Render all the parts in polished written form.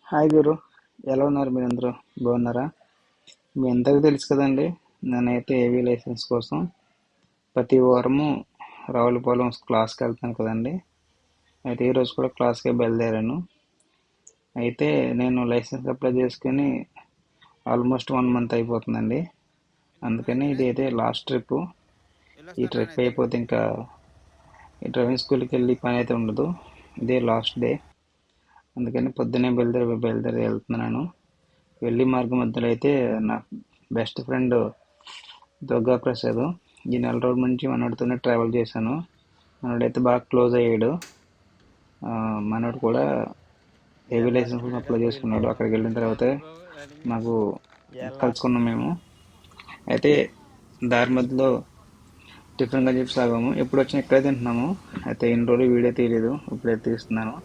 Hi గురు, ఎలా ఉన్నారు మీరందరూ? బాగున్నారా? మీ అందరికీ తెలుసు కదండి, నేనైతే ఏవీ లైసెన్స్ కోసం ప్రతి వారము రావులపాలెం క్లాస్కి వెళ్తాను కదండి. అయితే ఈరోజు కూడా క్లాస్కే బయలుదేరాను. అయితే నేను లైసెన్స్ అప్లై చేసుకుని ఆల్మోస్ట్ 1 మంత్ అయిపోతుందండి. అందుకని ఇది అయితే లాస్ట్ ట్రిప్. ఈ ట్రిప్ అయిపోతే ఇంకా ఈ డ్రైవింగ్ స్కూల్కి వెళ్ళి పని అయితే ఉండదు. ఇదే లాస్ట్ డే. అందుకని పొద్దున్నే బయలుదేరి వెళ్తున్నాను. వెళ్ళి మార్గం మధ్యలో అయితే నా బెస్ట్ ఫ్రెండ్ దుర్గా ప్రసాద్, ఈ నెల రోజుల నుంచి మనోడితోనే ట్రావెల్ చేశాను. మనోడైతే బాగా క్లోజ్ అయ్యాడు. మనోడు కూడా హెవీ లైసెన్స్ అప్లై చేసుకున్నాడు. అక్కడికి వెళ్ళిన తర్వాత మాకు కలుసుకున్నాం మేము. అయితే దారి మధ్యలో టిఫిన్గా చెప్పి సాగాము. ఎప్పుడు వచ్చినా ఇక్కడే తింటున్నాము. అయితే ఇన్ని రోజులు వీడియో తీయలేదు, ఇప్పుడే తీస్తున్నాను.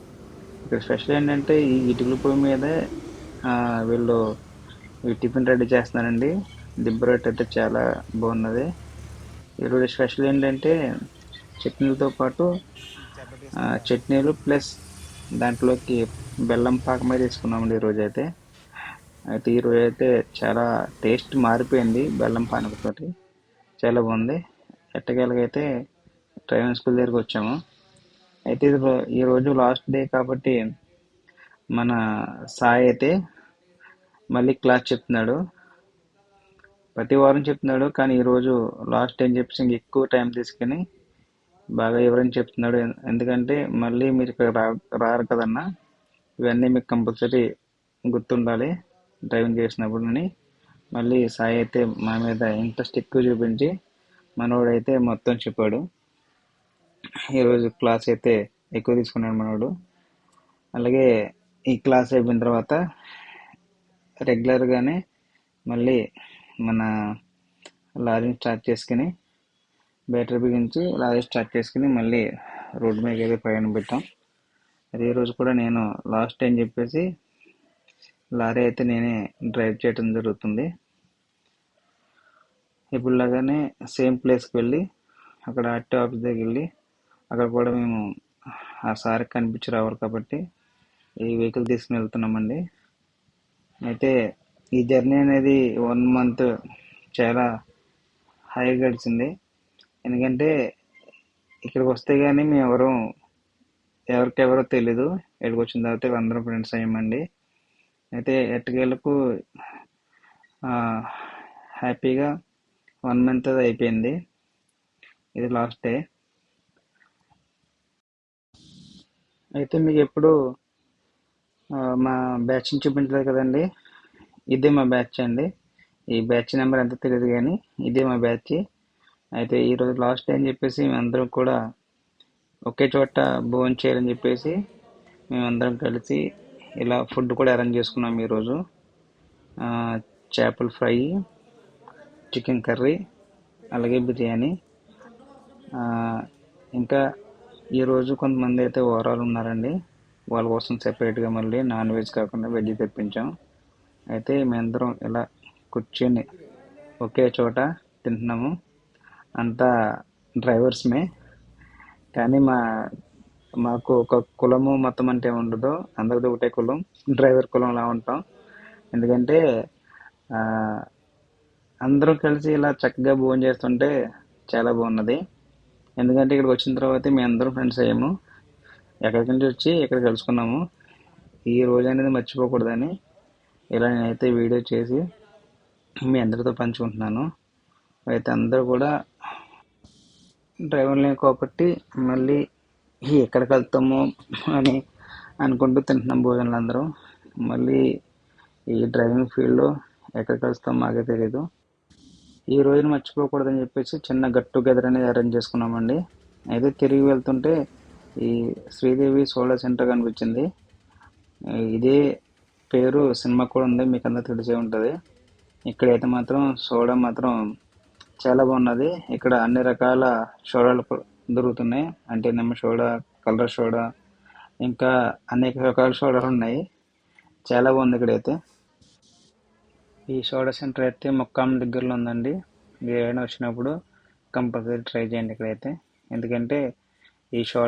ఇక్కడ స్పెషల్ ఏంటంటే ఈ ఇటుకల పొయ్యి మీదే వీళ్ళు ఈ టిఫిన్ రెడీ చేస్తున్నారండి. దిబ్బ రొట్టె అయితే చాలా బాగున్నది. ఈరోజు స్పెషల్ ఏంటంటే చట్నీలతో పాటు చట్నీలు ప్లస్ దాంట్లోకి బెల్లం పాకం మీద తీసుకున్నామండి ఈరోజు అయితే. ఈరోజు అయితే చాలా టేస్ట్ మారిపోయింది బెల్లం పానకంతోటి. చాలా బాగుంది. ఎట్టకేలకైతే డ్రైవింగ్ స్కూల్ దగ్గరికి వచ్చాము. అయితే ఈరోజు లాస్ట్ డే కాబట్టి మన సాయి అయితే మళ్ళీ క్లాస్ చెప్తున్నాడు. ప్రతి వారం చెప్తున్నాడు, కానీ ఈరోజు లాస్ట్ టైం చెప్పేసి ఇంక ఎక్కువ టైం తీసుకుని బాగా వివరించి చెప్తున్నాడు. ఎందుకంటే మళ్ళీ మీరు ఇక్కడ రారు కదన్నా, ఇవన్నీ మీకు కంపల్సరీ గుర్తుండాలి డ్రైవింగ్ చేసినప్పుడు అని మళ్ళీ సాయి అయితే మా మీద ఇంట్రెస్ట్ ఎక్కువ చూపించి మనోడైతే మొత్తం చెప్పాడు. ఈరోజు క్లాస్ అయితే ఎక్కువ తీసుకున్నాడు మనోడు. అలాగే ఈ క్లాస్ అయిపోయిన తర్వాత రెగ్యులర్గానే మళ్ళీ మన లారీని స్టార్ట్ చేసుకుని బ్యాటరీ బిగించి లారీ స్టార్ట్ చేసుకుని మళ్ళీ రోడ్డు మీద అయితే ప్రయాణం పెట్టాం. అదే రోజు కూడా నేను లాస్ట్ టైం చెప్పేసి లారీ అయితే నేనే డ్రైవ్ చేయడం జరుగుతుంది. ఇప్పుడులాగానే సేమ్ ప్లేస్కి వెళ్ళి అక్కడ ఆర్టీ ఆఫీస్ దగ్గరికి వెళ్ళి అక్కడ కూడా మేము ఆ సార్కి కనిపించి రావాలి కాబట్టి ఈ వెహికల్ తీసుకుని వెళ్తున్నామండి. అయితే ఈ జర్నీ అనేది 1 మంత్ చాలా హాయిగా గడిచింది. ఎందుకంటే ఇక్కడికి వస్తే కానీ మేము ఎవరికెవరో తెలీదు. ఇక్కడికి వచ్చిన తర్వాత అందరం ఫ్రెండ్స్ అయ్యామండి. అయితే ఎట్టకేలకు హ్యాపీగా 1 మంత్ అది అయిపోయింది. ఇది లాస్ట్ డే. అయితే మీకు ఎప్పుడు మా బ్యాచ్ని చూపించలేదు కదండి. ఇదే మా బ్యాచ్ అండి. ఈ బ్యాచ్ నెంబర్ ఎంత తెలియదు కానీ ఇదే మా బ్యాచ్. అయితే ఈరోజు లాస్ట్ డే అని చెప్పేసి మేమందరం కూడా ఒకే చోట భోజనం చేయాలని చెప్పేసి మేమందరం కలిసి ఇలా ఫుడ్ కూడా అరేంజ్ చేసుకున్నాం ఈరోజు. చేపల ఫ్రై, చికెన్ కర్రీ, అలాగే బిర్యానీ. ఇంకా ఈరోజు కొంతమంది అయితే ఓవరాల్ ఉన్నారండి. వాళ్ళ కోసం సెపరేట్గా మళ్ళీ నాన్ వెజ్ కాకుండా వెజ్ తెప్పించాం. అయితే మేమందరం ఇలా కూర్చొని ఒకే చోట తింటున్నాము. అంతా డ్రైవర్స్మే, కానీ మాకు ఒక కులము మతం అంటే ఉండదు. అందరిది ఒకటే కులం, డ్రైవర్ కులంలా ఉంటాం. ఎందుకంటే అందరూ కలిసి ఇలా చక్కగా భోజనం చేస్తుంటే చాలా బాగున్నది. ఎందుకంటే ఇక్కడికి వచ్చిన తర్వాత మేము అందరం ఫ్రెండ్స్ అయ్యాము. ఎక్కడి నుంచి వచ్చి ఇక్కడ కలుసుకున్నాము. ఈ రోజు అనేది మర్చిపోకూడదని ఇలా నేనైతే వీడియో చేసి మీ అందరితో పంచుకుంటున్నాను. అయితే అందరూ కూడా డ్రైవర్లే కాబట్టి మళ్ళీ ఎక్కడికి వెళ్తాము అని అనుకుంటూ తింటున్నాం భోజనాలు అందరూ. మళ్ళీ ఈ డ్రైవింగ్ ఫీల్డ్లో ఎక్కడికి వెళ్తాం మాకే తెలీదు. ఈ రోజున మర్చిపోకూడదని చెప్పేసి చిన్న గెట్ టుగెదర్ అనేది అరేంజ్ చేసుకున్నామండి. అయితే తిరిగి వెళ్తుంటే ఈ శ్రీదేవి సోలార్ సెంటర్ కనిపించింది. ఇదే పేరు సినిమా కూడా ఉంది, మీకు అందరూ తెలిసే ఉంటుంది. ఇక్కడైతే మాత్రం సోడా మాత్రం చాలా బాగున్నది. ఇక్కడ అన్ని రకాల సోడాలు దొరుకుతున్నాయి. అంటే నిమ్మ సోడా, కలర్ సోడా, ఇంకా అనేక రకాల సోడాలు ఉన్నాయి. చాలా బాగుంది ఇక్కడైతే. ఈ సోడా సెంటర్ అయితే మొక్కాం దగ్గరలో ఉందండి. మీరు ఏమైనా వచ్చినప్పుడు కంపల్సరీ ట్రై చేయండి ఇక్కడైతే. ఎందుకంటే ఈ సోడా